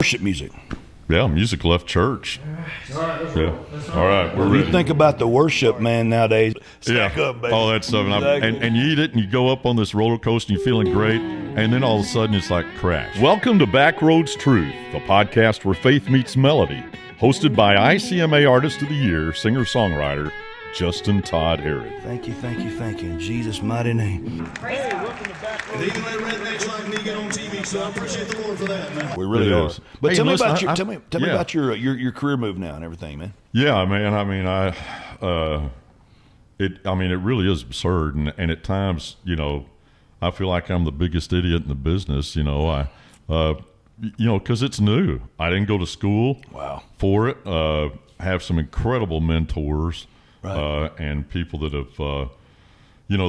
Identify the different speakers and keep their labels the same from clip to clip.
Speaker 1: worship music.
Speaker 2: Yeah, music left church.
Speaker 3: All right, let's
Speaker 2: Yeah.
Speaker 3: roll.
Speaker 2: All right, we're
Speaker 1: When
Speaker 2: ready.
Speaker 1: you think about the worship, man, nowadays, stack up, baby.
Speaker 2: all that stuff, and you eat it, and you go up on this roller coaster, and you're feeling great, and then all of a sudden it's like crash. Welcome to Backroads Truth, the podcast where faith meets melody, hosted by ICMA Artist of the Year, singer-songwriter Justin Todd Herod.
Speaker 1: Thank you, thank you, thank you. In Jesus' mighty name.
Speaker 3: Hey, welcome to Backroads.
Speaker 4: They even let rednecks like me get on TV, so I appreciate the Lord for that, man.
Speaker 1: We really
Speaker 2: It
Speaker 1: are.
Speaker 2: is.
Speaker 1: But
Speaker 2: Hey,
Speaker 1: tell me
Speaker 2: listen,
Speaker 1: about
Speaker 2: I-
Speaker 1: tell me
Speaker 2: yeah.
Speaker 1: about your career move now and everything, man.
Speaker 2: Yeah, man. It really is absurd, and at times, I feel like I'm the biggest idiot in the business. Because it's new. I didn't go to school.
Speaker 1: Wow.
Speaker 2: For it. Have some incredible mentors,
Speaker 1: Right.
Speaker 2: and people that have, that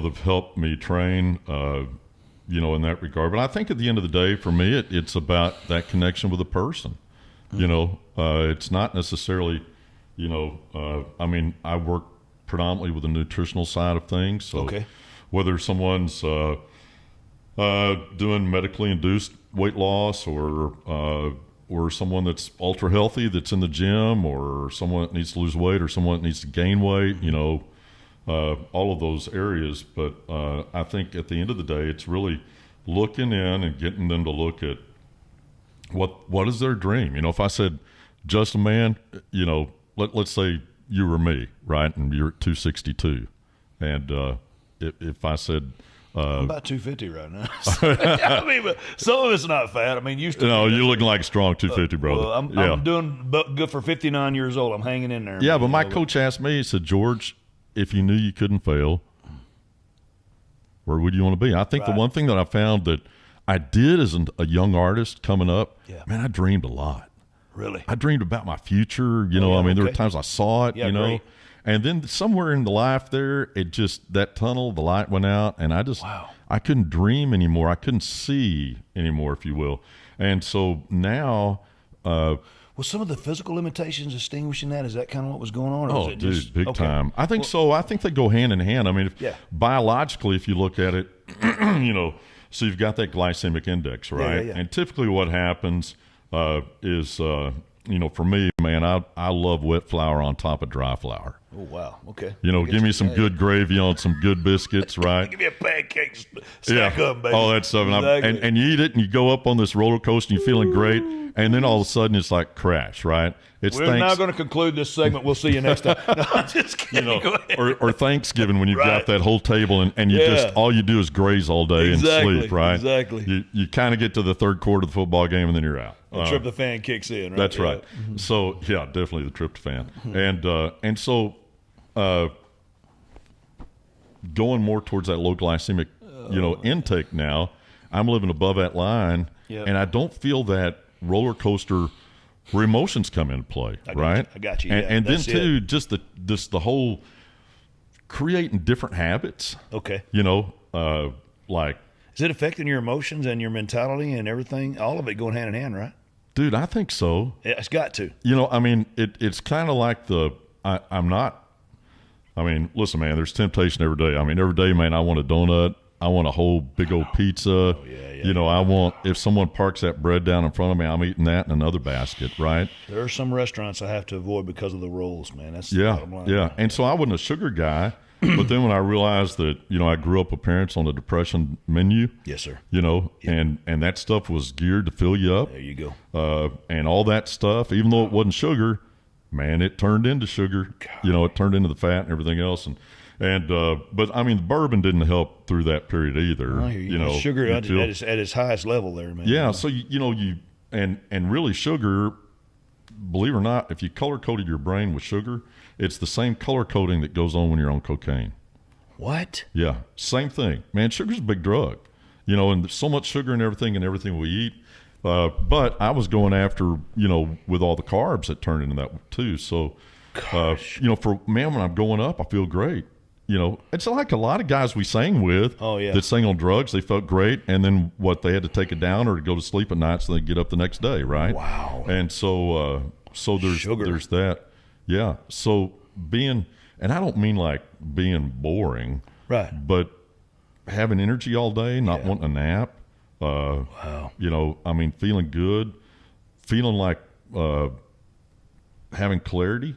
Speaker 2: have helped me train, in that regard. But I think at the end of the day, for me, it's about that connection with a person. It's not necessarily, I work predominantly with the nutritional side of things. So
Speaker 1: Okay.
Speaker 2: whether someone's doing medically induced weight loss, or someone that's ultra healthy that's in the gym, or someone that needs to lose weight, or someone that needs to gain weight, all of those areas. But I think at the end of the day, it's really looking in and getting them to look at what is their dream. If I said, Justin, man, let's say you or me, right, and you're at 262, and if I said,
Speaker 1: I'm about 250 right now. I mean, but some of it's not fat. I mean, used to.
Speaker 2: no, you're looking like a strong 250, brother.
Speaker 1: Well, I'm doing good for 59 years old. I'm hanging in there.
Speaker 2: Yeah,
Speaker 1: man.
Speaker 2: but my coach asked me, he said, George, if you knew you couldn't fail, where would you want to be? I think the
Speaker 1: Right.
Speaker 2: one thing that I found that I did as a young artist coming up,
Speaker 1: Yeah.
Speaker 2: man, I dreamed a lot.
Speaker 1: Really?
Speaker 2: I dreamed about my future. There were
Speaker 1: okay.
Speaker 2: times I saw it,
Speaker 1: Yeah, great.
Speaker 2: and then somewhere in the life there, it just, that tunnel, the light went out, and
Speaker 1: Wow.
Speaker 2: I couldn't dream anymore. I couldn't see anymore, if you will. And so now,
Speaker 1: Was some of the physical limitations distinguishing that? Is that kind of what was going on? Or was
Speaker 2: oh,
Speaker 1: it
Speaker 2: dude,
Speaker 1: just,
Speaker 2: big
Speaker 1: okay.
Speaker 2: time. I think so. I think they go hand in hand. I mean,
Speaker 1: Yeah.
Speaker 2: biologically, if you look at it, so you've got that glycemic index, right?
Speaker 1: yeah.
Speaker 2: And typically what happens is, for me, man, I love wet flour on top of dry flour.
Speaker 1: Oh, wow. Okay.
Speaker 2: Give me some good gravy on some good biscuits, right?
Speaker 1: Give me a pancake. Stack up, baby.
Speaker 2: all that stuff,
Speaker 1: Exactly.
Speaker 2: and you eat it, and you go up on this roller coaster, and you're feeling great, and then all of a sudden it's like crash, right? It's
Speaker 1: We're now going to conclude this segment. We'll see you next time. No, I'm just kidding. Go ahead.
Speaker 2: or Thanksgiving when you've
Speaker 1: Right.
Speaker 2: got that whole table, and you
Speaker 1: Yeah.
Speaker 2: just all you do is graze all day
Speaker 1: Exactly,
Speaker 2: and sleep, right?
Speaker 1: exactly.
Speaker 2: You kind of get to the third quarter of the football game, and then you're out.
Speaker 1: Tryptophan kicks in, right?
Speaker 2: That's
Speaker 1: Yeah.
Speaker 2: right. So yeah, definitely the tryptophan, and so going more towards that low glycemic, intake now. I'm living above that line,
Speaker 1: Yep.
Speaker 2: and I don't feel that roller coaster where emotions come into play, right?
Speaker 1: I got you.
Speaker 2: And,
Speaker 1: Yeah,
Speaker 2: and then
Speaker 1: that's
Speaker 2: too, just the whole creating different habits.
Speaker 1: Okay.
Speaker 2: Like,
Speaker 1: Is it affecting your emotions and your mentality and everything? All of it going hand in hand, right?
Speaker 2: dude, I think so.
Speaker 1: Yeah, it's got to.
Speaker 2: It's kind of like I'm not. Listen, man, there's temptation every day. Every day, man, I want a donut. I want a whole big old pizza.
Speaker 1: Oh, yeah.
Speaker 2: I want, if someone parks that bread down in front of me, I'm eating that in another basket, right?
Speaker 1: There are some restaurants I have to avoid because of the rolls, man. That's the
Speaker 2: Yeah,
Speaker 1: bottom line.
Speaker 2: yeah. And so I wasn't a sugar guy, but then when I realized that, I grew up with parents on the depression menu,
Speaker 1: Yes, sir.
Speaker 2: and that stuff was geared to fill you up.
Speaker 1: There you go.
Speaker 2: And all that stuff, even though it wasn't sugar, man, it turned into sugar. It turned into the fat and everything else. But the bourbon didn't help through that period either.
Speaker 1: I hear you. Sugar
Speaker 2: you
Speaker 1: at its highest level there, man.
Speaker 2: yeah. So and really sugar, believe it or not, if you color coded your brain with sugar, it's the same color coding that goes on when you're on cocaine.
Speaker 1: What?
Speaker 2: Yeah, same thing, man. Sugar's a big drug, and there's so much sugar in everything we eat. But I was going after, with all the carbs that turned into that too. So, when I'm going up, I feel great. It's like a lot of guys we sang with that sang on drugs, they felt great. And then they had to take it down or to go to sleep at night so they get up the next day. Right.
Speaker 1: Wow.
Speaker 2: And so there's that. Yeah. So and I don't mean like being boring,
Speaker 1: Right.
Speaker 2: but having energy all day, not wanting a nap,
Speaker 1: Wow.
Speaker 2: feeling good, feeling like having clarity.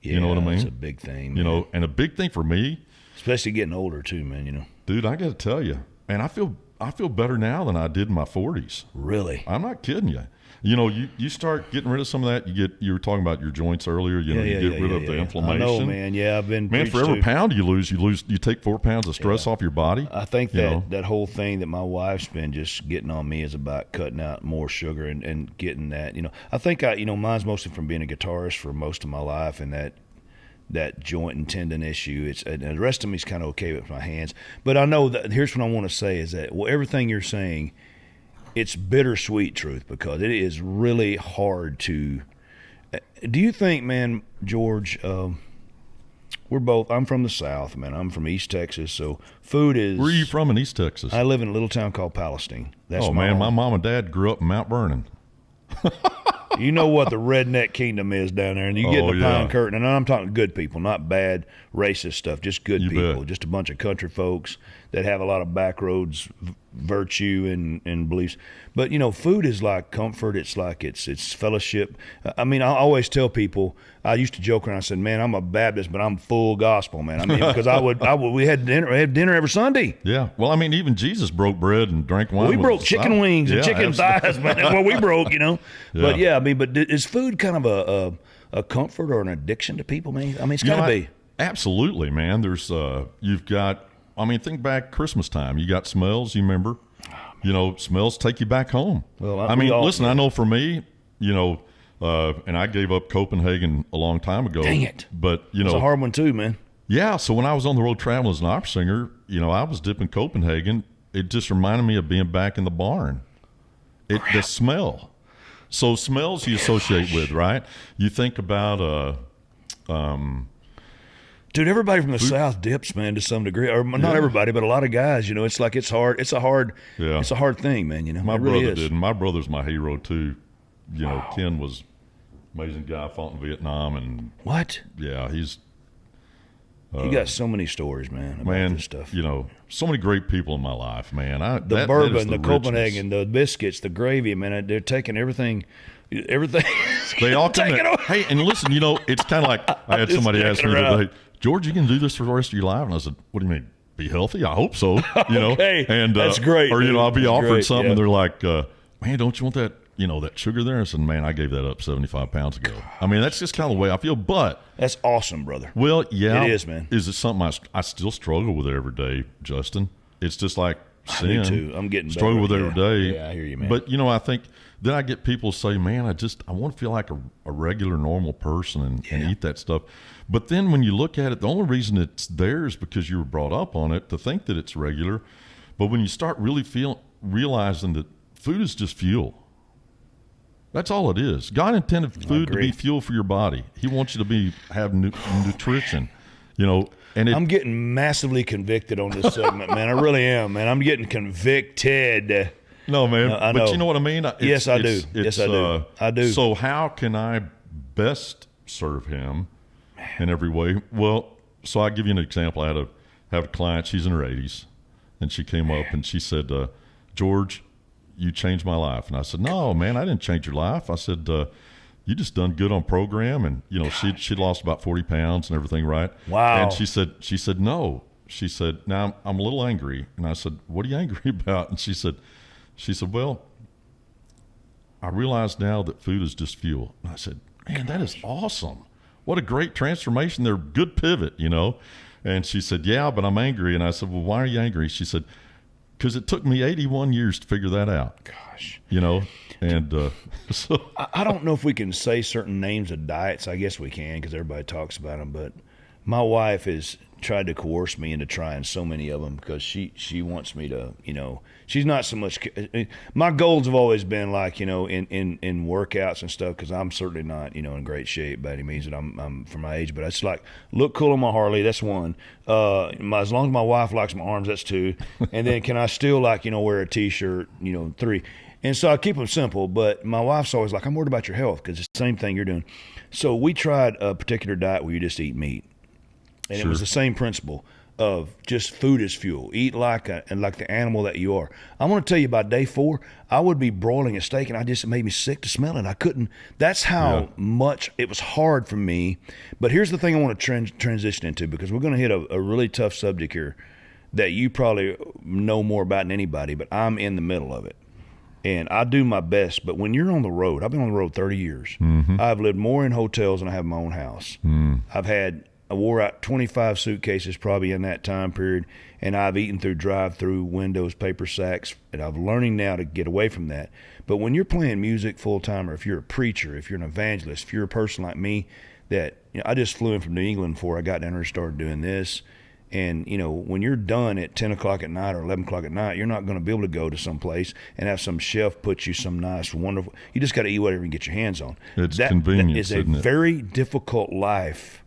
Speaker 1: Yeah,
Speaker 2: you know what I mean?
Speaker 1: It's a big thing, man.
Speaker 2: You know, and a big thing for me,
Speaker 1: especially getting older too, man. You know,
Speaker 2: dude, I got to tell you, man, I feel better now than I did in my 40s.
Speaker 1: Really?
Speaker 2: I'm not kidding you. You know, you start getting rid of some of that. You were talking about your joints earlier. You get rid of the inflammation.
Speaker 1: I know, man. Yeah, I've been.
Speaker 2: Man, for every pound you lose, you take 4 pounds of stress off your body.
Speaker 1: I think that whole thing that my wife's been just getting on me is about cutting out more sugar and getting that. You know, I think mine's mostly from being a guitarist for most of my life, and that joint and tendon issue. And the rest of me's kind of okay with my hands. But I know that here's what I want to say is that everything you're saying, it's bittersweet truth, because it is really hard to. Do you think, man, George? I'm from the South, man. I'm from East Texas, so food is.
Speaker 2: Where are you from in East Texas?
Speaker 1: I live in a little town called Palestine. That's
Speaker 2: my mom and dad grew up in Mount Vernon.
Speaker 1: You know what the redneck kingdom is down there, and you get in the Pine Curtain, and I'm talking good people, not bad racist stuff, just good people, just a bunch of country folks that have a lot of backroads virtue and beliefs. But food is like comfort. It's like it's fellowship. I mean, I always tell people. I used to joke around. I said, "Man, I'm a Baptist, but I'm full gospel, man." I mean, because we had dinner every Sunday.
Speaker 2: Yeah. Well, I mean, even Jesus broke bread and drank wine.
Speaker 1: We broke chicken wings and chicken thighs, man. That's what we broke, Yeah. But but is food kind of a comfort or an addiction to people, man? I mean, it's got to be.
Speaker 2: Absolutely, man. There's you've got. I mean, think back Christmas time. You got smells. You remember? Smells take you back home. Well, I know for me, and I gave up Copenhagen a long time ago.
Speaker 1: Dang it!
Speaker 2: But
Speaker 1: it's a hard one too, man.
Speaker 2: Yeah. So when I was on the road traveling as an opera singer, I was dipping Copenhagen. It just reminded me of being back in the barn. The smell. So smells you associate with, right? You think about
Speaker 1: dude, everybody from the South dips, man, to some degree, or not everybody, but a lot of guys. It's like it's hard. It's a hard thing, man.
Speaker 2: My
Speaker 1: brother
Speaker 2: did, and my brother's my hero too. Ken was an amazing guy, fought in Vietnam, and
Speaker 1: what?
Speaker 2: Yeah, he's.
Speaker 1: He got so many stories, man, about this stuff.
Speaker 2: So many great people in my life, man.
Speaker 1: The bourbon, the Copenhagen, the biscuits, the gravy, man. They're taking everything.
Speaker 2: They all come in. Hey, and listen, it's kind of like I had somebody ask me today, George, you can do this for the rest of your life? And I said, what do you mean? Be healthy? I hope so.
Speaker 1: Okay.
Speaker 2: And
Speaker 1: that's great.
Speaker 2: Or I'll be offered something, and they're like, man, don't you want that? That sugar there? I said, man, I gave that up 75 pounds ago. I mean, that's just kind of the way I feel. But
Speaker 1: that's awesome, brother.
Speaker 2: Well, yeah,
Speaker 1: it is, man.
Speaker 2: Is it something I still struggle with every day, Justin? It's just like sin.
Speaker 1: Me too. I'm getting
Speaker 2: struggle
Speaker 1: better.
Speaker 2: with every day.
Speaker 1: Yeah, I hear you, man.
Speaker 2: But I think then I get people say, man, I want to feel like a regular, normal person and eat that stuff. But then when you look at it, the only reason it's there is because you were brought up on it to think that it's regular. But when you start really realizing that food is just fuel. That's all it is. God intended food to be fuel for your body. He wants you to have nutrition, And
Speaker 1: I'm getting massively convicted on this segment, man. I really am, man. I'm getting convicted.
Speaker 2: No, man.
Speaker 1: I know.
Speaker 2: But you know what I mean?
Speaker 1: Yes, I do. Yes, I do. I do.
Speaker 2: So how can I best serve him in every way? Well, so I'll give you an example. I have a client. She's in her 80s, and she came up and she said, George, you changed my life. And I said, no, man, I didn't change your life. I said, you just done good on program. And, she'd lost about 40 pounds and everything, right?
Speaker 1: Wow.
Speaker 2: And she said, no. She said, now I'm a little angry. And I said, what are you angry about? And she said, well, I realize now that food is just fuel. And I said, man, that is awesome. What a great transformation. They're a good pivot, And she said, yeah, but I'm angry. And I said, well, why are you angry? She said, because it took me 81 years to figure that out.
Speaker 1: Gosh.
Speaker 2: And so.
Speaker 1: I don't know if we can say certain names of diets. I guess we can because everybody talks about them. But my wife has tried to coerce me into trying so many of them because she wants me to, she's not so much. My goals have always been like, in workouts and stuff because I'm certainly not, in great shape by any means that I'm for my age. But it's like look cool on my Harley. That's one. As long as my wife likes my arms, that's two. And then can I still wear a T-shirt, three. And so I keep them simple, but my wife's always like, I'm worried about your health because it's the same thing you're doing. So we tried a particular diet where you just eat meat. And It was the same principle. of just food as fuel. Eat like the animal that you are. I'm going to tell you, by day 4, I would be broiling a steak, and it made me sick to smell it. I couldn't. That's how much it was hard for me. But here's the thing I want to transition into, because we're going to hit a really tough subject here that you probably know more about than anybody, but I'm in the middle of it. And I do my best, but when you're on the road, I've been on the road 30 years. I've lived more in hotels than I have my own house. I wore out 25 suitcases probably in that time period, and I've eaten through drive-through windows, paper sacks, and I'm learning now to get away from that. But when you're playing music full-time, or if you're a preacher, if you're an evangelist, if you're a person like me that, I just flew in from New England before I got down there and started doing this. And, when you're done at 10 o'clock at night or 11 o'clock at night, you're not going to be able to go to some place and have some chef put you some nice, wonderful – you just got to eat whatever you can get your hands on.
Speaker 2: It's convenience,
Speaker 1: that is a very difficult life.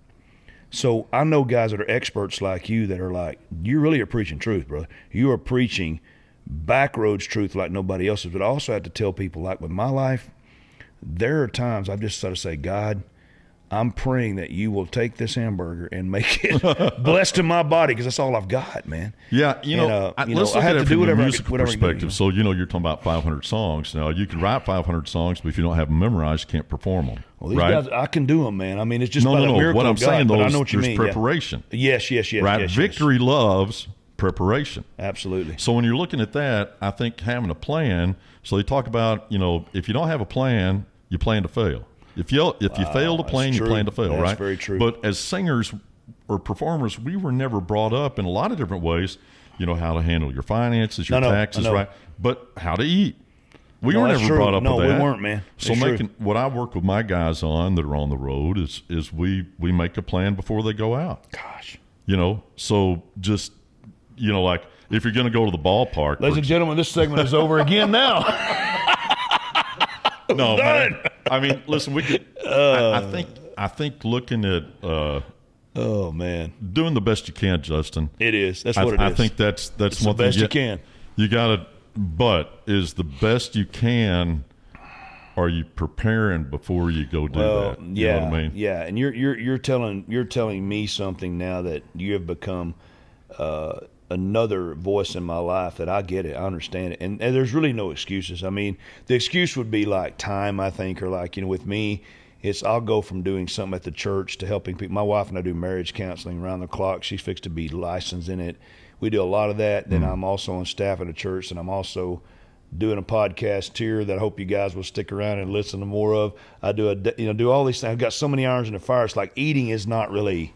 Speaker 1: So I know guys that are experts like you that are like, you really are preaching truth, brother. You are preaching backroads truth like nobody else is. But I also have to tell people, like with my life, there are times I've just sort of say, God – I'm praying that you will take this hamburger and make it blessed to my body, because that's all I've got, man.
Speaker 2: Yeah, let's look at it from a musical perspective. So, you're talking about 500 songs. Now, you can write 500 songs, but if you don't have them memorized, you can't perform them.
Speaker 1: Well, these guys, I can do them, man. I mean, it's just by the miracle
Speaker 2: What I'm
Speaker 1: of God,
Speaker 2: saying, though,
Speaker 1: but I know what you
Speaker 2: there's
Speaker 1: mean.
Speaker 2: preparation.
Speaker 1: Yeah. Yes.
Speaker 2: Right?
Speaker 1: Yes,
Speaker 2: Victory loves preparation.
Speaker 1: Absolutely.
Speaker 2: So when you're looking at that, I think having a plan, so they talk about, if you don't have a plan, you plan to fail. If you fail to plan, you plan to fail, right?
Speaker 1: That's very true.
Speaker 2: But as singers or performers, we were never brought up in a lot of different ways, how to handle your finances, your taxes, right? But how to eat. We were never brought up with that.
Speaker 1: No, we weren't, man.
Speaker 2: So what I work with my guys on that are on the road is we make a plan before they go out.
Speaker 1: Gosh.
Speaker 2: So just, like if you're going to go to the ballpark.
Speaker 1: Ladies and gentlemen, this segment is over again now.
Speaker 2: No, man. I mean, listen, we could. I think looking at.
Speaker 1: Oh man,
Speaker 2: doing the best you can, Justin.
Speaker 1: It is. That's what it is.
Speaker 2: I think that's
Speaker 1: it's
Speaker 2: one
Speaker 1: the best
Speaker 2: thing
Speaker 1: you can.
Speaker 2: You got to. But is the best you can? Are you preparing before you go do that?
Speaker 1: Yeah,
Speaker 2: know what I mean?
Speaker 1: Yeah, and you're telling me something now that you have become. Another voice in my life that I get it, I understand it, and there's really no excuses. I mean, the excuse would be like time, I think, or like with me, it's I'll go from doing something at the church to helping people. My wife and I do marriage counseling around the clock. She's fixed to be licensed in it. We do a lot of that. Then I'm also on staff at a church, and I'm also doing a podcast here that I hope you guys will stick around and listen to more of. I do do all these things. I've got so many irons in the fire. It's like eating is not really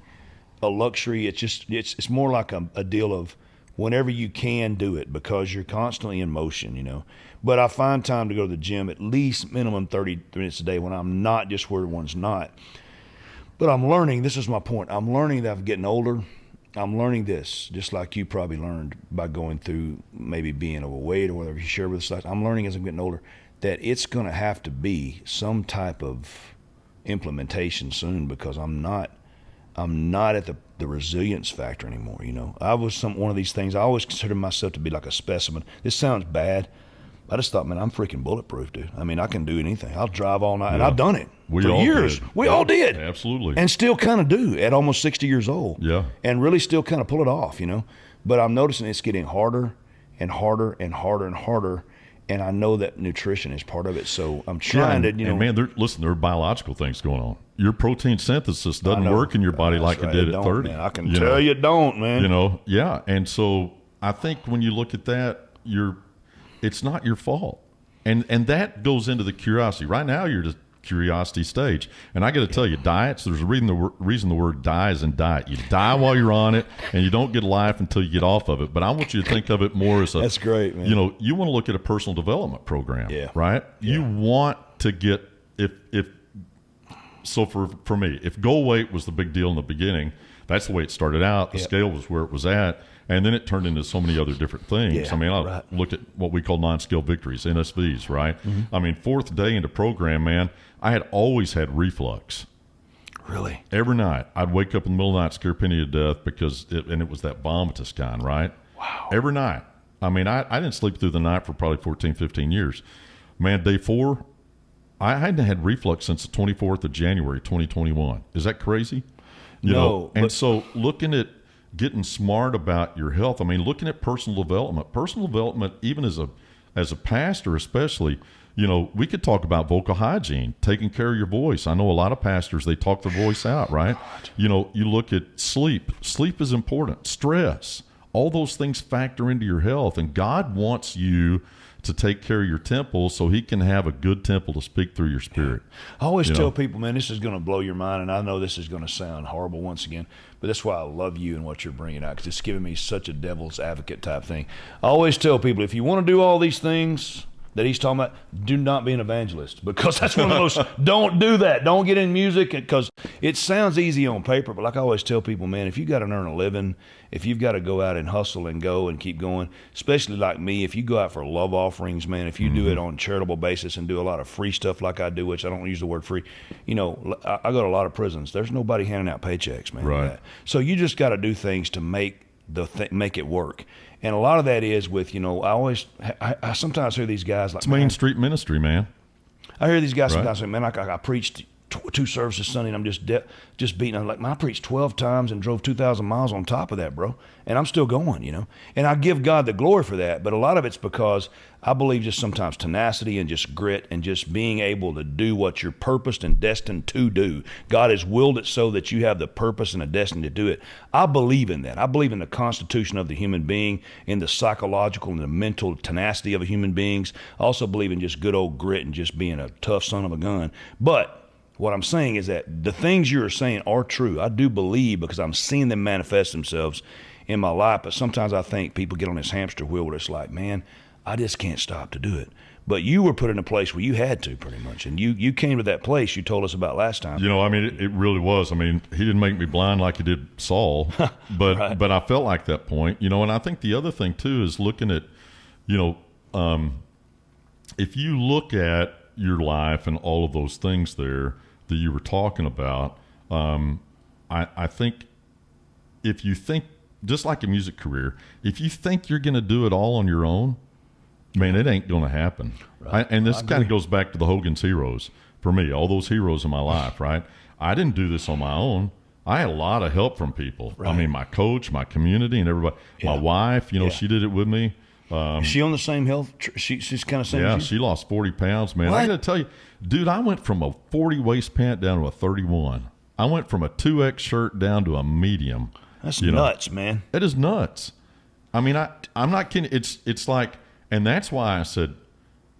Speaker 1: a luxury. It's just it's more like a deal of whenever you can do it, because you're constantly in motion, But I find time to go to the gym at least minimum 30 minutes a day when I'm not just where one's not. But I'm learning, this is my point, I'm learning that I'm getting older. I'm learning this, just like you probably learned by going through maybe being overweight or whatever you share with us. I'm learning as I'm getting older that it's going to have to be some type of implementation soon, because I'm not at the resilience factor anymore. I was one of these things. I always considered myself to be like a specimen. This sounds bad. I just thought, man, I'm freaking bulletproof, dude. I mean, I can do anything. I'll drive all night, and I've done it for years. We all did,
Speaker 2: absolutely,
Speaker 1: and still kind of do at almost 60 years old.
Speaker 2: Yeah, and
Speaker 1: really still kind of pull it off, But I'm noticing it's getting harder and harder and harder and harder. And I know that nutrition is part of it, so I'm trying to,
Speaker 2: And man, there are biological things going on. Your protein synthesis doesn't work in your body like it did at 30.
Speaker 1: Man. I can tell you it don't, man.
Speaker 2: Yeah. And so I think when you look at that, it's not your fault, and that goes into the curiosity. Right now, you're just curiosity stage, and I got to tell you, diets. There's a reason the word die is in diet. You die while you're on it, and you don't get life until you get off of it. But I want you to think of it more as
Speaker 1: that's great, man.
Speaker 2: You want to look at a personal development program, right?
Speaker 1: Yeah.
Speaker 2: You want to get so for me, if goal weight was the big deal in the beginning, that's the way it started out. The scale was where it was at, and then it turned into so many other different things.
Speaker 1: Yeah,
Speaker 2: I mean, I looked at what we call non-scale victories, NSVs, right?
Speaker 1: Mm-hmm.
Speaker 2: I mean, 4th day into program, man, I had always had reflux.
Speaker 1: Really?
Speaker 2: Every night. I'd wake up in the middle of the night, scare Penny to death, because it was that vomitous kind, right?
Speaker 1: Wow.
Speaker 2: Every night. I mean, I didn't sleep through the night for probably 14, 15 years. Man, day 4, I hadn't had reflux since the 24th of January, 2021. Is that crazy? So looking at getting smart about your health. I mean, looking at personal development, even as a pastor, especially, you know, we could talk about vocal hygiene, taking care of your voice. I know a lot of pastors, they talk their voice out, right?
Speaker 1: God.
Speaker 2: You know, you look at sleep. Sleep is important. Stress. All those things factor into your health, and God wants you to take care of your temple so he can have a good temple to speak through your spirit.
Speaker 1: I always tell people, man, this is going to blow your mind, and I know this is going to sound horrible once again, but that's why I love you and what you're bringing out, because it's giving me such a devil's advocate type thing. I always tell people, if you want to do all these things that he's talking about, do not be an evangelist, because that's one of those, don't do that. Don't get in music, because it sounds easy on paper, but like I always tell people, man, if you got to earn a living, if you've got to go out and hustle and go and keep going, especially like me, if you go out for love offerings, man, if you do it on a charitable basis and do a lot of free stuff like I do, which I don't use the word free, you know, I go to a lot of prisons. There's nobody handing out paychecks, man.
Speaker 2: Right.
Speaker 1: So you just got to do things to make make it work. And a lot of that is with, you know, I sometimes hear these guys like,
Speaker 2: It's Main Street ministry, man.
Speaker 1: I hear these guys sometimes say, man, I preached 2 services Sunday and I'm just beating. I'm like, man, I preached 12 times and drove 2,000 miles on top of that, bro. And I'm still going, you know. And I give God the glory for that. But a lot of it's because I believe just sometimes tenacity and just grit and just being able to do what you're purposed and destined to do. God has willed it so that you have the purpose and the destiny to do it. I believe in that. I believe in the constitution of the human being, in the psychological and the mental tenacity of a human beings. I also believe in just good old grit and just being a tough son of a gun. But what I'm saying is that the things you're saying are true. I do believe, because I'm seeing them manifest themselves in my life. But sometimes I think people get on this hamster wheel where it's like, man, I just can't stop to do it. But you were put in a place where you had to, pretty much. And you came to that place you told us about last time.
Speaker 2: You know, I mean, it really was. I mean, he didn't make me blind like he did Saul, but
Speaker 1: Right.
Speaker 2: but I felt like that point, you know. And I think the other thing, too, is looking at, you know, if you look at your life and all of those things there that you were talking about, I think if you think, just like a music career, if you think you're going to do it all on your own, man, it ain't going to happen.
Speaker 1: Right.
Speaker 2: And this kind of goes back to the Hogan's Heroes for me, all those heroes in my life, right? I didn't do this on my own. I had a lot of help from people.
Speaker 1: Right.
Speaker 2: I mean, my coach, my community, and everybody.
Speaker 1: Yeah.
Speaker 2: My wife, you know,
Speaker 1: Yeah.
Speaker 2: she did it with me.
Speaker 1: Is she on the same health? She's kind of same
Speaker 2: Yeah,
Speaker 1: as you?
Speaker 2: she lost 40 pounds, man.
Speaker 1: What?
Speaker 2: I got to tell you, dude, I went from a 40 waist pant down to a 31. I went from a 2X shirt down to a medium.
Speaker 1: That's
Speaker 2: you know.
Speaker 1: nuts, man.
Speaker 2: It is nuts. I mean, I'm not kidding. It's like, and that's why I said,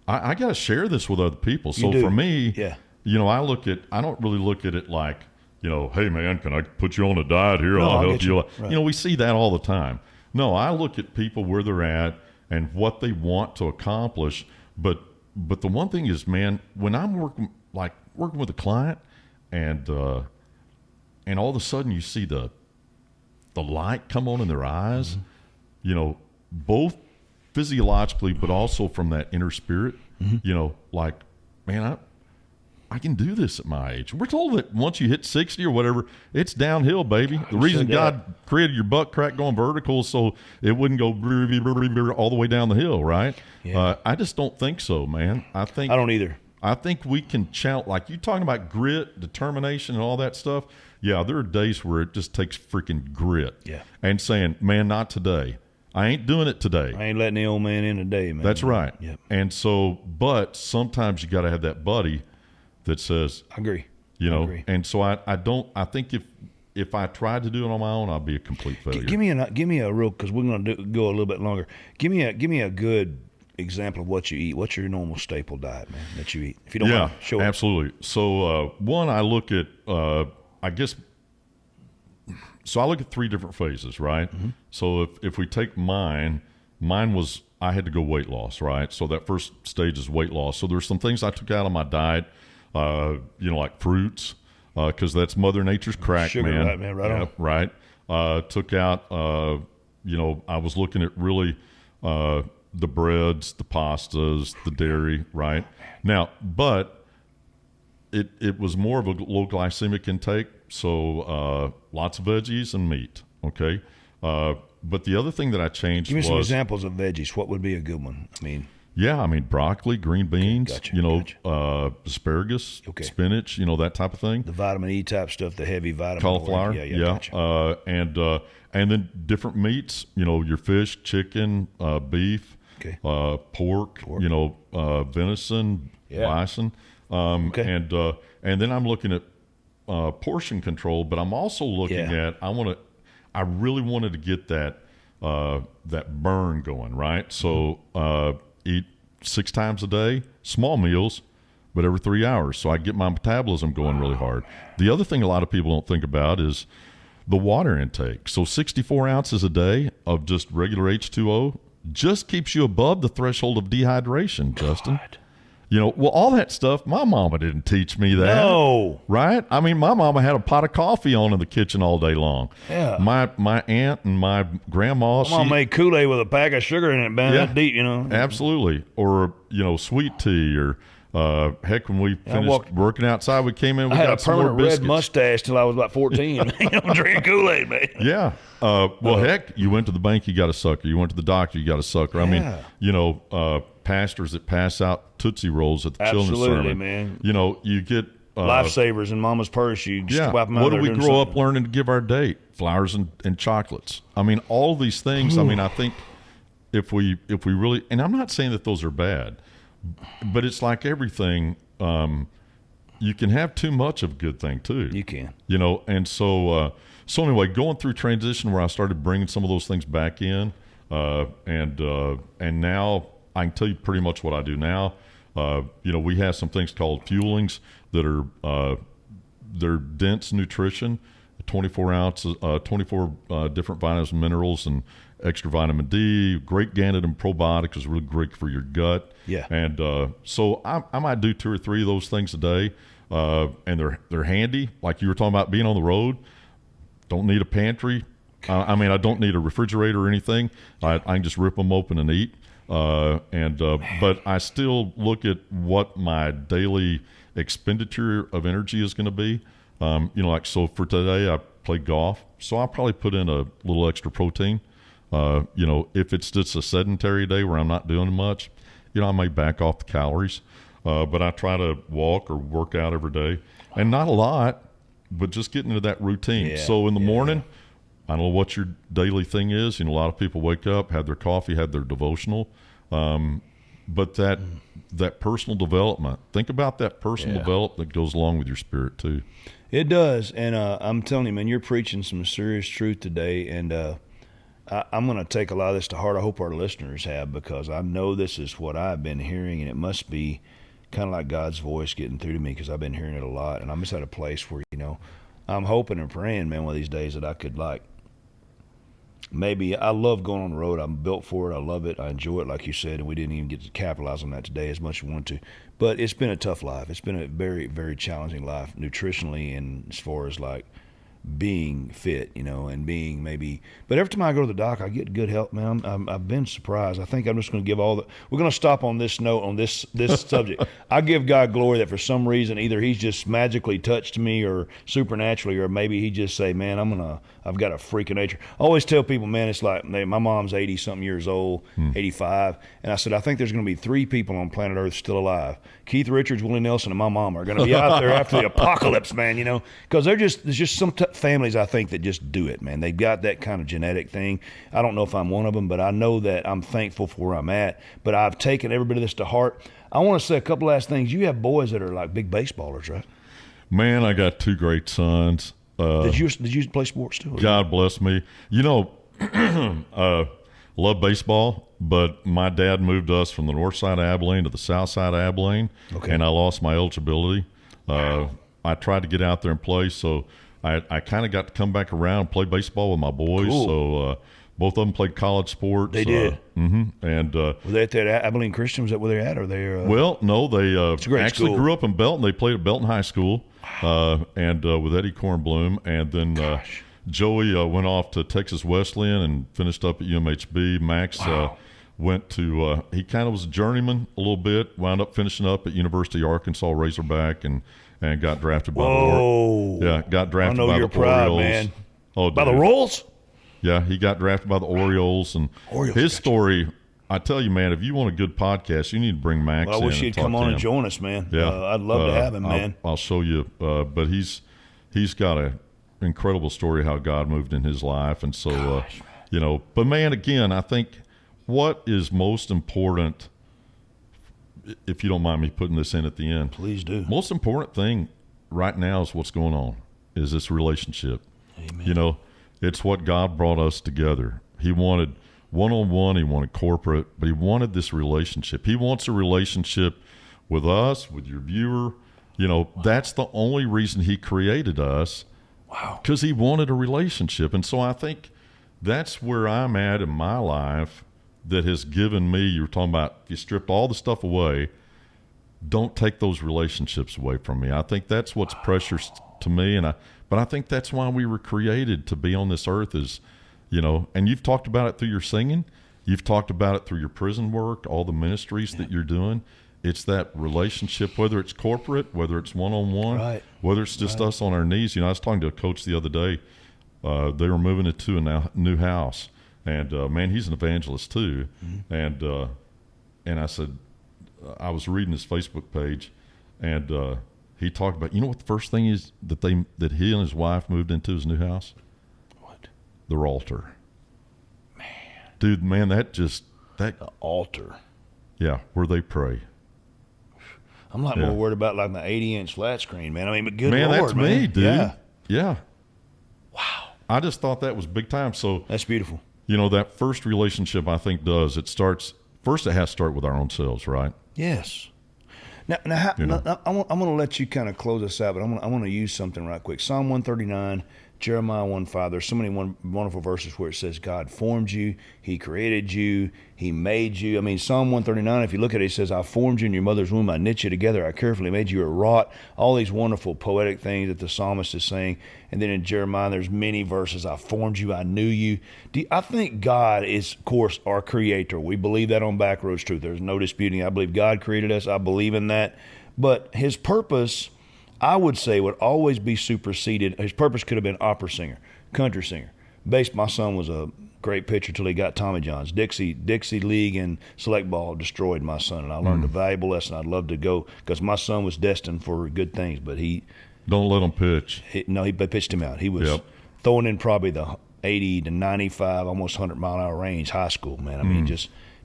Speaker 2: I got to share this with other people. So
Speaker 1: You do.
Speaker 2: for me,
Speaker 1: Yeah.
Speaker 2: you know, I don't really look at it like, you know, hey man, can I put you on a diet here?
Speaker 1: No,
Speaker 2: I'll
Speaker 1: I
Speaker 2: help
Speaker 1: get
Speaker 2: you.
Speaker 1: you. Right.
Speaker 2: You know, we see that all the time. No, I look at people where they're at and what they want to accomplish. But the one thing is, man, when I'm working with a client and all of a sudden you see the light come on in their eyes,
Speaker 1: Mm-hmm.
Speaker 2: you know, both physiologically, but also from that inner spirit,
Speaker 1: Mm-hmm.
Speaker 2: you know, like, man, I can do this at my age. We're told that once you hit 60 or whatever, it's downhill, baby. The reason
Speaker 1: said that.
Speaker 2: God created your butt crack going vertical so it wouldn't go all the way down the hill, right?
Speaker 1: Yeah.
Speaker 2: I just don't think so, man. I
Speaker 1: don't either.
Speaker 2: I think we can challenge, like you talking about grit, determination, and all that stuff. Yeah, there are days where it just takes freaking grit.
Speaker 1: Yeah.
Speaker 2: And saying, man, not today. I ain't doing it today.
Speaker 1: I ain't letting the old man in today, man.
Speaker 2: That's right.
Speaker 1: Yep.
Speaker 2: And so, but sometimes you got to have that buddy that says,
Speaker 1: I agree.
Speaker 2: you know,
Speaker 1: I agree.
Speaker 2: and so I think if I tried to do it on my own, I'd be a complete failure.
Speaker 1: Give me a real, because we're going to go a little bit longer. Give me a good example of what you eat. What's your normal staple diet, man, that you eat? If you don't mind, show it.
Speaker 2: Absolutely. So one, I look at, so I look at 3 different phases, right? Mm-hmm. So if we take mine was, I had to go weight loss, right? So that first stage is weight loss. So there's some things I took out of my diet, you know, like fruits, because that's Mother Nature's crack,
Speaker 1: Sugar,
Speaker 2: man.
Speaker 1: right, man, right on.
Speaker 2: Right. Took out, you know, I was looking at really the breads, the pastas, the dairy, right? Now, but it was more of a low glycemic intake, so lots of veggies and meat, okay? But the other thing that I changed
Speaker 1: Give me
Speaker 2: was...
Speaker 1: some examples of veggies. What would be a good one? I mean...
Speaker 2: Yeah, I mean broccoli, green beans,
Speaker 1: Gotcha.
Speaker 2: Asparagus,
Speaker 1: Okay.
Speaker 2: spinach, that type of thing.
Speaker 1: The vitamin E type stuff, the heavy vitamin.
Speaker 2: Cauliflower,
Speaker 1: Yeah. Gotcha.
Speaker 2: And then different meats. Your fish, chicken, beef,
Speaker 1: Okay.
Speaker 2: pork. Venison, bison.
Speaker 1: Okay.
Speaker 2: And then I'm looking at portion control, but I'm also looking at I really wanted to get that burn going, right? So eat 6 times a day, small meals, but every 3 hours, so I get my metabolism going really hard. The other thing a lot of people don't think about is the water intake. So 64 ounces a day of just regular H2O just keeps you above the threshold of dehydration, Justin.
Speaker 1: God.
Speaker 2: Well, all that stuff, my mama didn't teach me that.
Speaker 1: No.
Speaker 2: Right? I mean, my mama had a pot of coffee on in the kitchen all day long.
Speaker 1: Yeah.
Speaker 2: My aunt and my grandma.
Speaker 1: My mom made Kool-Aid with a pack of sugar in it, man.
Speaker 2: Yeah.
Speaker 1: That deep,
Speaker 2: Absolutely. Or, sweet tea or, heck, when we finished working outside, we came in, we
Speaker 1: I had
Speaker 2: got
Speaker 1: a
Speaker 2: some more
Speaker 1: permanent
Speaker 2: biscuits.
Speaker 1: red mustache till I was about 14. Drinking Kool-Aid, man.
Speaker 2: Yeah. Heck, you went to the bank, you got a sucker. You went to the doctor, you got a sucker. I mean, pastors that pass out Tootsie Rolls at the children's sermon.
Speaker 1: Man.
Speaker 2: You get
Speaker 1: lifesavers in Mama's purse. You just wipe them out.
Speaker 2: What
Speaker 1: there
Speaker 2: do we
Speaker 1: doing
Speaker 2: grow up
Speaker 1: something.
Speaker 2: learning to give our date? Flowers and chocolates. I mean, all these things. I mean, I think if we really, and I'm not saying that those are bad, but it's like everything. You can have too much of a good thing too.
Speaker 1: You can.
Speaker 2: And so anyway, going through transition where I started bringing some of those things back in, and now I can tell you pretty much what I do now. We have some things called fuelings that are they're dense nutrition, 24 ounces, 24 different vitamins and minerals, and extra vitamin D. Great Gannet and probiotics is really great for your gut.
Speaker 1: Yeah.
Speaker 2: And so I might do 2 or 3 of those things a day, and they're handy. Like you were talking about being on the road. Don't need a pantry. I mean, I don't need a refrigerator or anything. I can just rip them open and eat. But I still look at what my daily expenditure of energy is going to be. So for today, I played golf, so I'll probably put in a little extra protein. If it's just a sedentary day where I'm not doing much, I may back off the calories. But I try to walk or work out every day, and not a lot, but just getting into that routine.
Speaker 1: Yeah,
Speaker 2: so in the morning, I don't know what your daily thing is. A lot of people wake up, have their coffee, have their devotional. But that personal development, think about that personal development that goes along with your spirit too.
Speaker 1: It does. And I'm telling you, man, you're preaching some serious truth today. And I'm going to take a lot of this to heart. I hope our listeners have, because I know this is what I've been hearing, and it must be kind of like God's voice getting through to me, because I've been hearing it a lot. And I'm just at a place where, I'm hoping and praying, man, one of these days that I could, maybe I love going on the road. I'm built for it. I love it. I enjoy it, like you said, and we didn't even get to capitalize on that today as much as we wanted to. But it's been a tough life. It's been a very, very challenging life nutritionally, and as far as being fit, and being maybe. But every time I go to the doc, I get good help, man. I've been surprised. I think I'm just going to give we're going to stop on this note on this subject. I give God glory that for some reason either He's just magically touched me or supernaturally, or maybe He just say, man, I've got a freak of nature. I always tell people, man, it's like my mom's 80 something years old, 85, and I said I think there's going to be 3 people on planet Earth still alive. Keith Richards, Willie Nelson, and my mom are going to be out there after the apocalypse, man. Because there's just some families I think that just do it, man. They've got that kind of genetic thing. I don't know if I'm one of them, but I know that I'm thankful for where I'm at. But I've taken every bit of this to heart. I want to say a couple last things. You have boys that are like big baseballers, right?
Speaker 2: Man, I got 2 great sons.
Speaker 1: Did you play sports too?
Speaker 2: God bless me. Love baseball, but my dad moved us from the north side of Abilene to the south side of Abilene, and I lost my eligibility. I tried to get out there and play, so I kind of got to come back around and play baseball with my boys.
Speaker 1: Cool.
Speaker 2: So both of them played college sports.
Speaker 1: They did.
Speaker 2: And
Speaker 1: were they at that Abilene Christian? Was that where they're at? Or they?
Speaker 2: Well, no, they
Speaker 1: a
Speaker 2: actually
Speaker 1: school.
Speaker 2: grew up in Belton. They played at Belton High School, and with Eddie Kornblum, and then Joey went off to Texas Wesleyan and finished up at UMHB. Max went to he kind of was a journeyman a little bit, wound up finishing up at University of Arkansas Razorback, and got drafted by got drafted
Speaker 1: I know
Speaker 2: by
Speaker 1: you're
Speaker 2: the
Speaker 1: proud,
Speaker 2: Orioles.
Speaker 1: man.
Speaker 2: Oh,
Speaker 1: By the
Speaker 2: dude.
Speaker 1: Royals?
Speaker 2: Yeah, he got drafted by the Orioles, and
Speaker 1: Orioles,
Speaker 2: his
Speaker 1: gotcha.
Speaker 2: story I tell you, man, if you want a good podcast, you need to bring Max
Speaker 1: Well, I
Speaker 2: in
Speaker 1: wish
Speaker 2: and
Speaker 1: he'd
Speaker 2: talk
Speaker 1: come
Speaker 2: to
Speaker 1: on
Speaker 2: him.
Speaker 1: and join us, man.
Speaker 2: Yeah,
Speaker 1: I'd love to have him, man.
Speaker 2: I'll show you. But he's got an incredible story how God moved in his life, and so you know. But man, again, I think what is most important, if you don't mind me putting this in at the end,
Speaker 1: Please do.
Speaker 2: most important thing right now is what's going on, is this relationship.
Speaker 1: Amen.
Speaker 2: You know, it's what God brought us together. He wanted one-on-one, he wanted corporate, but he wanted this relationship. He wants a relationship with us, with your viewer. You know, that's the only reason he created us.
Speaker 1: Wow.
Speaker 2: Because he wanted a relationship. And so I think that's where I'm at in my life that has given me, you were talking about, if you stripped all the stuff away, don't take those relationships away from me. I think that's what's precious to me. But I think that's why we were created to be on this earth is, you know, and you've talked about it through your singing. You've talked about it through your prison work, all the ministries that you're doing. It's that relationship, whether it's corporate, whether it's one-on-one,
Speaker 1: Right.
Speaker 2: whether it's just us on our knees. You know, I was talking to a coach the other day. They were moving into a new house. And, man, he's an evangelist too. Mm-hmm. And I said, I was reading his Facebook page, and he talked about, you know what the first thing is that he and his wife moved into his new house?
Speaker 1: What?
Speaker 2: Their altar. Man. Dude, man,
Speaker 1: The altar.
Speaker 2: yeah, where they pray.
Speaker 1: I'm like
Speaker 2: Yeah.
Speaker 1: more worried about like my 80-inch flat screen, man. I mean, but good
Speaker 2: Man,
Speaker 1: Lord,
Speaker 2: that's
Speaker 1: man.
Speaker 2: me, dude.
Speaker 1: Yeah.
Speaker 2: Yeah.
Speaker 1: Wow.
Speaker 2: I just thought that was big time. So,
Speaker 1: That's beautiful.
Speaker 2: you know, that first relationship I think it starts, first it has to start with our own selves, right?
Speaker 1: Yes. Now
Speaker 2: You know.
Speaker 1: I'm going to let you kind of close us out, but I want to use something right quick. Psalm 139, Jeremiah 1:5. There's so many wonderful verses where it says God formed you, He created you, He made you. I mean, Psalm 139, if you look at it, it says, I formed you in your mother's womb, I knit you together, I carefully made you, you were wrought. All these wonderful poetic things that the psalmist is saying. And then in Jeremiah, there's many verses, I formed you, I knew you. I think God is, of course, our creator. We believe that on Backroads Truth. There's no disputing. I believe God created us. I believe in that. But His purpose, I would say, would always be superseded. His purpose could have been opera singer, country singer. My son was a great pitcher till he got Tommy John's. Dixie League and select ball destroyed my son, and I learned a valuable lesson. I'd love to go because my son was destined for good things, but
Speaker 2: Don't let them pitch.
Speaker 1: he pitched him out. He was
Speaker 2: Yep.
Speaker 1: throwing in probably the 80 to 95, almost 100-mile-an-hour range, high school, man. I mean,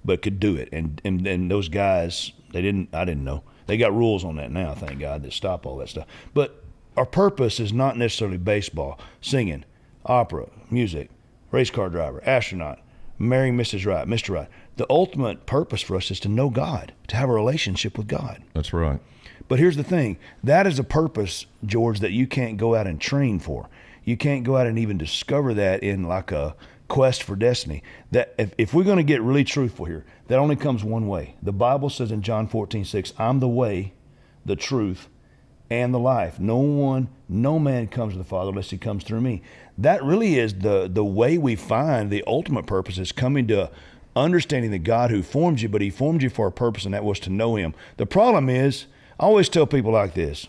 Speaker 1: but could do it. And those guys, I didn't know. They got rules on that now, thank God, that stop all that stuff. But our purpose is not necessarily baseball, singing, opera, music, race car driver, astronaut, marrying Mrs. Right, Mr. Right. The ultimate purpose for us is to know God, to have a relationship with God.
Speaker 2: That's right.
Speaker 1: But here's the thing. That is a purpose, George, that you can't go out and train for. You can't go out and even discover that in like a quest for destiny. That if we're going to get really truthful here, that only comes one way. The Bible says in John 14:6, I'm the way, the truth, and the life. No man comes to the Father unless he comes through me. That really is the way we find the ultimate purpose is coming to understanding the God who formed you, but He formed you for a purpose, and that was to know Him. The problem is, I always tell people like this.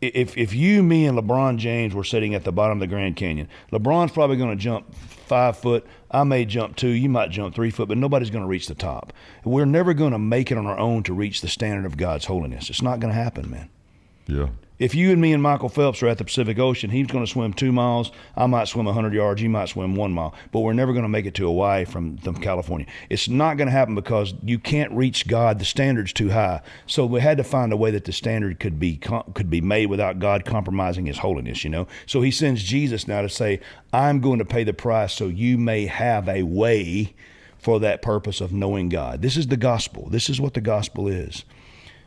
Speaker 1: If you, me, and LeBron James were sitting at the bottom of the Grand Canyon, LeBron's probably going to jump 5 foot. I may jump 2. You might jump 3 foot, but nobody's going to reach the top. We're never going to make it on our own to reach the standard of God's holiness. It's not going to happen, man.
Speaker 2: Yeah.
Speaker 1: If you and me and Michael Phelps are at the Pacific Ocean, he's going to swim 2 miles. I might swim 100 yards. You might swim 1 mile. But we're never going to make it to Hawaii from California. It's not going to happen because you can't reach God. The standard's too high. So we had to find a way that the standard could be made without God compromising His holiness, you know. So He sends Jesus now to say, I'm going to pay the price so you may have a way for that purpose of knowing God. This is the gospel. This is what the gospel is.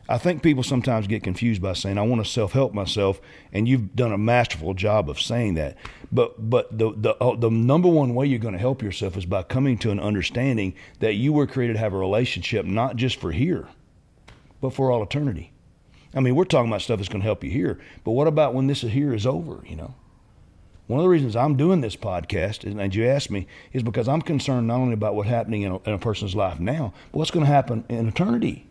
Speaker 1: I think people sometimes get confused by saying, I want to self-help myself, and you've done a masterful job of saying that. But the number one way you're going to help yourself is by coming to an understanding that you were created to have a relationship not just for here, but for all eternity. I mean, we're talking about stuff that's going to help you here, but what about when this here is over, you know? One of the reasons I'm doing this podcast, and you asked me, is because I'm concerned not only about what's happening in a person's life now, but what's going to happen in eternity.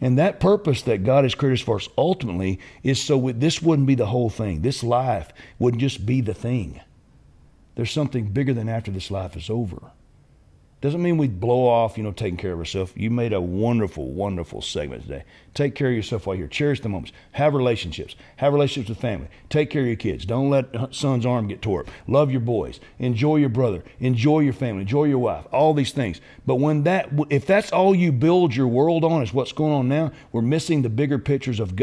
Speaker 1: And that purpose that God has created us for us ultimately is so this wouldn't be the whole thing. This life wouldn't just be the thing. There's something bigger than after this life is over. Doesn't mean we blow off, taking care of ourselves. You made a wonderful, wonderful segment today. Take care of yourself while you're here. Cherish the moments. Have relationships. Have relationships with family. Take care of your kids. Don't let son's arm get tore up. Love your boys. Enjoy your brother. Enjoy your family. Enjoy your wife. All these things. But if that's all you build your world on is what's going on now, we're missing the bigger pictures of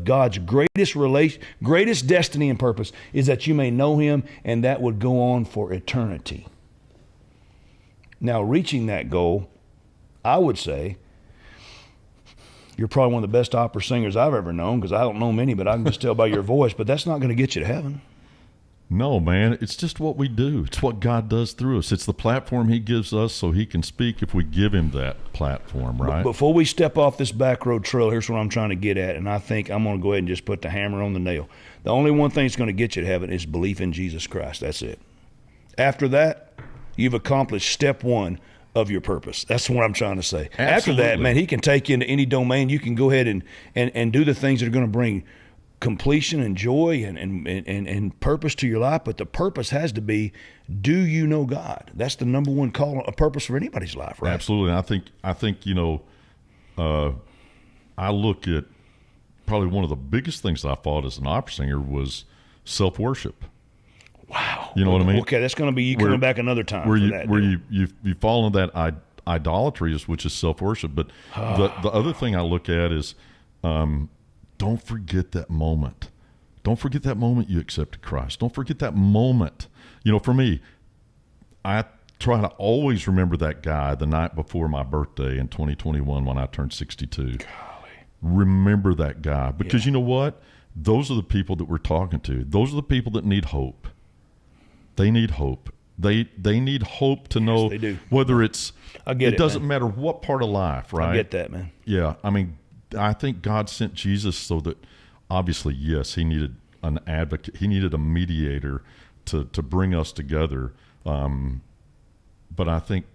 Speaker 1: God's greatest destiny and purpose is that you may know him, and that would go on for eternity. Now, reaching that goal, I would say, you're probably one of the best opera singers I've ever known, because I don't know many, but I can just tell by your voice, but that's not going to get you to heaven.
Speaker 2: No, man, it's just what we do. It's what God does through us. It's the platform he gives us so he can speak if we give him that platform, right?
Speaker 1: Before we step off this back road trail, here's what I'm trying to get at, and I think I'm going to go ahead and just put the hammer on the nail. The only one thing that's going to get you to heaven is belief in Jesus Christ. That's it. After that, you've accomplished step one of your purpose. That's what I'm trying to say.
Speaker 2: Absolutely.
Speaker 1: After that, man, he can take you into any domain. You can go ahead and do the things that are going to bring completion and joy and purpose to your life. But the purpose has to be, do you know God? That's the number one call, a purpose for anybody's life, right?
Speaker 2: Absolutely. I think I look at probably one of the biggest things I fought as an opera singer was self-worship.
Speaker 1: Wow.
Speaker 2: You know what I mean?
Speaker 1: Okay, that's going to be you coming back another time
Speaker 2: where
Speaker 1: for
Speaker 2: you,
Speaker 1: that.
Speaker 2: Where you fall into that idolatry, which is self-worship. But the other thing I look at is don't forget that moment. Don't forget that moment you accepted Christ. Don't forget that moment. For me, I try to always remember that guy the night before my birthday in 2021 when I turned 62.
Speaker 1: Golly.
Speaker 2: Remember that guy. Because you know what? Those are the people that we're talking to. Those are the people that need hope. They need hope. They need hope to know
Speaker 1: they do.
Speaker 2: Whether it's it doesn't
Speaker 1: man.
Speaker 2: matter what part of life, right?
Speaker 1: I get that, man.
Speaker 2: Yeah. I mean, I think God sent Jesus so that obviously, yes, he needed an advocate. He needed a mediator to bring us together. But I think,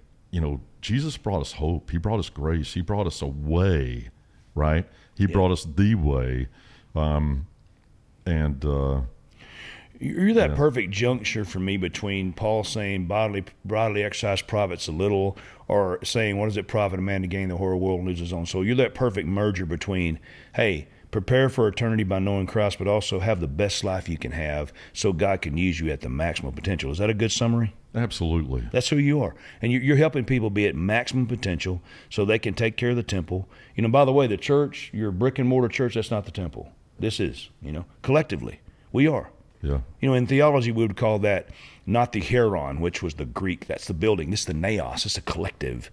Speaker 2: Jesus brought us hope. He brought us grace. He brought us a way, right? He brought us the way.
Speaker 1: You're that perfect juncture for me between Paul saying bodily exercise profits a little, or saying, what does it profit a man to gain the whole world and lose his own soul? You're that perfect merger between, hey, prepare for eternity by knowing Christ, but also have the best life you can have so God can use you at the maximum potential. Is that a good summary?
Speaker 2: Absolutely.
Speaker 1: That's who you are. And you're helping people be at maximum potential so they can take care of the temple. By the way, the church, your brick and mortar church, that's not the temple. This is, collectively, we are.
Speaker 2: Yeah.
Speaker 1: In theology, we would call that not the hieron, which was the Greek. That's the building. This is the naos. It's a collective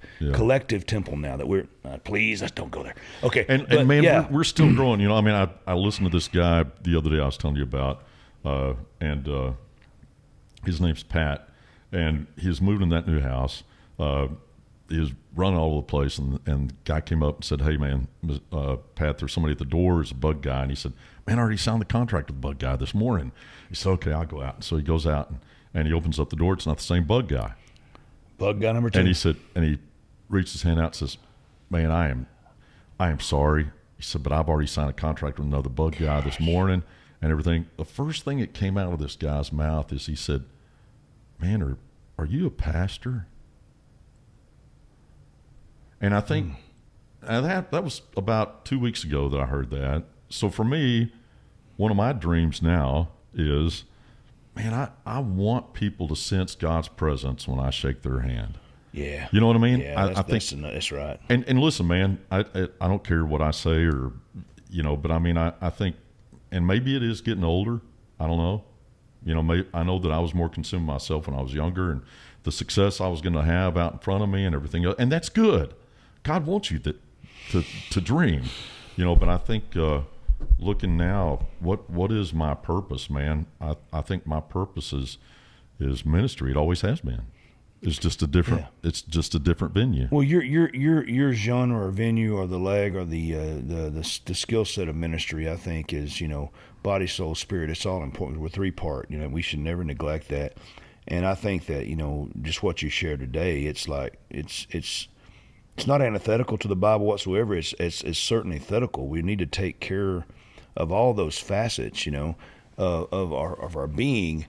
Speaker 1: temple now that we're, please, let's don't go there. Okay.
Speaker 2: And man, we're still growing. I listened to this guy the other day I was telling you about, and his name's Pat, and he's moved in that new house. He was running all over the place, and the guy came up and said, hey, man, Pat, there's somebody at the door. There's a bug guy. And he said, man, I already signed the contract with the bug guy this morning. He said, okay, I'll go out. And so he goes out, and he opens up the door. It's not the same bug guy.
Speaker 1: Bug guy number two.
Speaker 2: And he said, and he reached his hand out and says, man, I am sorry. He said, but I've already signed a contract with another bug guy this morning and everything. The first thing that came out of this guy's mouth is he said, man, are you a pastor? And I think that was about 2 weeks ago that I heard that. So for me, one of my dreams now is, man, I want people to sense God's presence when I shake their hand.
Speaker 1: Yeah.
Speaker 2: You know what I mean?
Speaker 1: Yeah,
Speaker 2: I think
Speaker 1: that's right.
Speaker 2: And listen, man, I don't care what I say or, but I think, and maybe it is getting older. I don't know. I know that I was more consumed with myself when I was younger and the success I was going to have out in front of me and everything else. And that's good. God wants you to dream, but I think looking now, what is my purpose, man? I think my purpose is ministry. It always has been. It's just a different. Yeah. It's just a different venue.
Speaker 1: Well, your genre or venue or the leg or the skill set of ministry, I think, is body, soul, spirit. It's all important. We're three-part. We should never neglect that. And I think that just what you shared today, it's like it's not antithetical to the Bible whatsoever. It's certainly thetical. We need to take care of all those facets, of our being.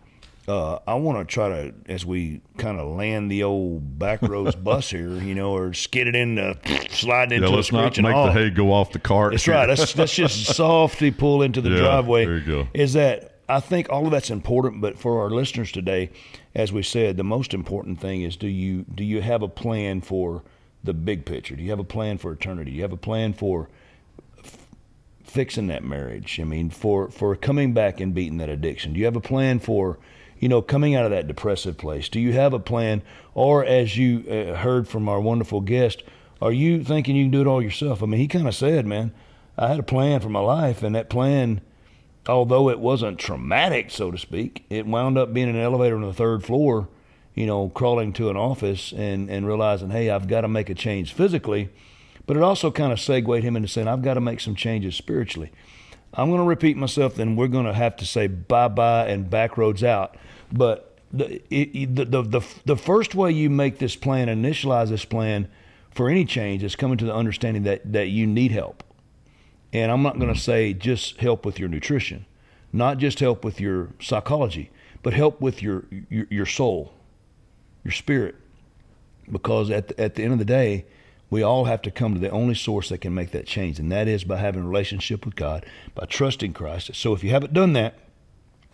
Speaker 1: I want to try to, as we kind of land the old back roads bus here, or skid it into, slide into
Speaker 2: let's
Speaker 1: a
Speaker 2: not
Speaker 1: screeching
Speaker 2: make
Speaker 1: halt.
Speaker 2: the hay go off the cart.
Speaker 1: That's right. Let's just softly pull into the driveway.
Speaker 2: There you go.
Speaker 1: Is that I think all of that's important, but for our listeners today, as we said, the most important thing is do you have a plan for the big picture? Do you have a plan for eternity? Do you have a plan for fixing that marriage? I mean, for coming back and beating that addiction? Do you have a plan for coming out of that depressive place? Do you have a plan? Or as you heard from our wonderful guest, are you thinking you can do it all yourself? I mean, he kind of said, man, I had a plan for my life, and that plan, although it wasn't traumatic, so to speak, it wound up being an elevator on the third floor, crawling to an office and realizing, hey, I've got to make a change physically. But it also kind of segued him into saying, I've got to make some changes spiritually. I'm going to repeat myself, then we're going to have to say bye-bye and back roads out. But the first way you make this plan, initialize this plan for any change, is coming to the understanding that you need help. And I'm not going to say just help with your nutrition, not just help with your psychology, but help with your soul, your spirit. Because at the end of the day, we all have to come to the only source that can make that change, and that is by having a relationship with God, by trusting Christ. So if you haven't done that,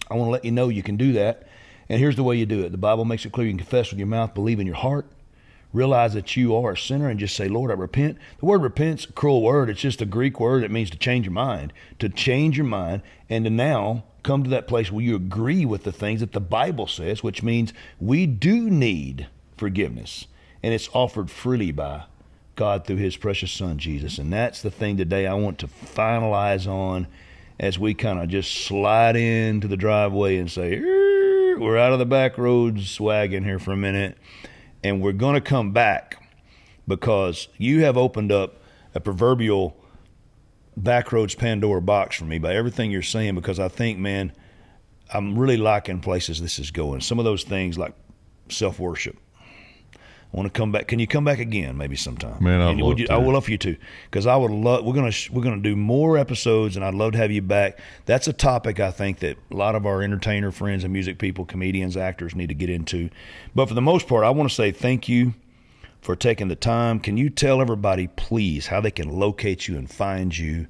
Speaker 1: I want to let you know you can do that. And here's the way you do it. The Bible makes it clear. You can confess with your mouth, believe in your heart, realize that you are a sinner, and just say, Lord, I repent. The word repent's a cruel word. It's just a Greek word that means to change your mind, and to now come to that place where you agree with the things that the Bible says, which means we do need forgiveness, and it's offered freely by God through his precious son, Jesus. And that's the thing today I want to finalize on as we kind of just slide into the driveway and say, we're out of the back roads wagon here for a minute, and we're going to come back because you have opened up a proverbial backroads Pandora box for me by everything you're saying, because I think, man, I'm really liking places this is going. Some of those things like self-worship. I want to come back. Can you come back again maybe sometime?
Speaker 2: Man, I would
Speaker 1: love for you to, because I would love. We're gonna do more episodes, and I'd love to have you back. That's a topic I think that a lot of our entertainer friends and music people, comedians, actors need to get into. But for the most part, I want to say thank you for taking the time. Can you tell everybody, please, how they can locate you and find you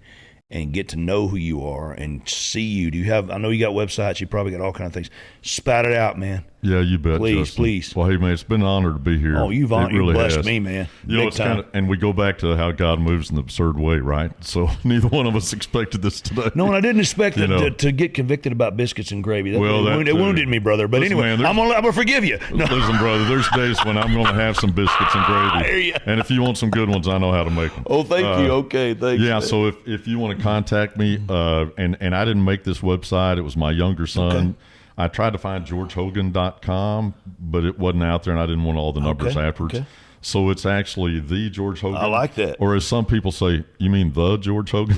Speaker 1: and get to know who you are and see you? Do you have? I know you got websites. You probably got all kinds of things. Spat it out, man.
Speaker 2: Yeah, you bet.
Speaker 1: Please,
Speaker 2: Justin.
Speaker 1: please.
Speaker 2: Well, hey, man, it's been an honor to be here.
Speaker 1: Oh, you've
Speaker 2: really
Speaker 1: blessed me, man.
Speaker 2: It's kind of, and we go back to how God moves in the absurd way, right? So neither one of us expected this today.
Speaker 1: No, and I didn't expect to get convicted about biscuits and gravy. It wounded me, brother. But
Speaker 2: listen,
Speaker 1: anyway,
Speaker 2: man,
Speaker 1: I'm gonna forgive you. No.
Speaker 2: Listen, brother, there's days when I'm going to have some biscuits and gravy.
Speaker 1: I hear you.
Speaker 2: And if you want some good ones, I know how to make them.
Speaker 1: Oh, thank you. Okay, thanks.
Speaker 2: Yeah,
Speaker 1: man.
Speaker 2: so if you want to contact me, and I didn't make this website, it was my younger son.
Speaker 1: Okay.
Speaker 2: I tried to find GeorgHogan.com, but it wasn't out there, and I didn't want all the numbers afterwards.
Speaker 1: Okay.
Speaker 2: So it's actually the George Hogan.
Speaker 1: I like that.
Speaker 2: Or as some people say, you mean the George Hogan?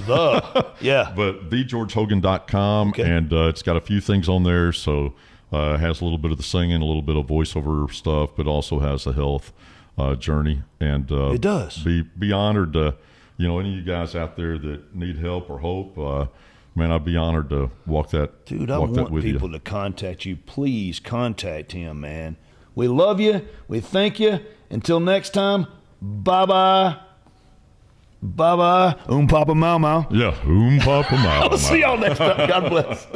Speaker 1: Yeah.
Speaker 2: But thegeorgehogan.com,
Speaker 1: Okay.
Speaker 2: and it's got a few things on there. So it has a little bit of the singing, a little bit of voiceover stuff, but also has the health journey. And
Speaker 1: It does.
Speaker 2: Be honored to, any of you guys out there that need help or hope. Man, I'd be honored to walk that.
Speaker 1: Dude, I
Speaker 2: walk that
Speaker 1: want
Speaker 2: with
Speaker 1: people
Speaker 2: you.
Speaker 1: to contact you. Please contact him, man. We love you. We thank you. Until next time, bye-bye. Bye-bye. Papa Mau Mau.
Speaker 2: Yeah, Papa Mau.
Speaker 1: I'll see y'all next time. God bless.